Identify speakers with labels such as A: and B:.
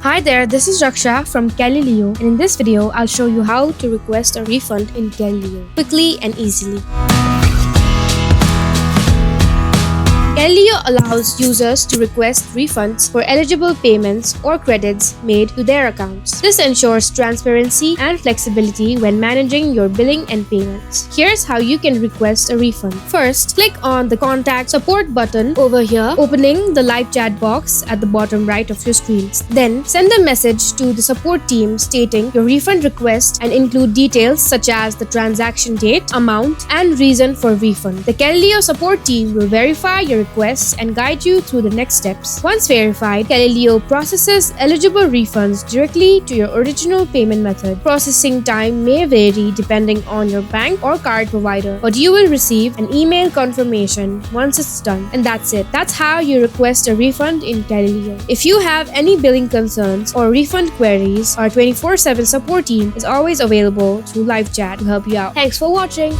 A: Hi there, this is Raksha from Calilio, and in this video, I'll show you how to request a refund in Calilio quickly and easily. Calilio allows users to request refunds for eligible payments or credits made to their accounts. This ensures transparency and flexibility when managing your billing and payments. Here's how you can request a refund. First, click on the Contact Support button over here, opening the live chat box at the bottom right of your screen. Then, send a message to the support team stating your refund request and include details such as the transaction date, amount, and reason for refund. The Calilio support team will verify your requests and guide you through the next steps. Once verified, Calilio processes eligible refunds directly to your original payment method. Processing time may vary depending on your bank or card provider, but you will receive an email confirmation once it's done. And that's it. That's how you request a refund in Calilio. If you have any billing concerns or refund queries, our 24/7 support team is always available through live chat to help you out. Thanks for watching.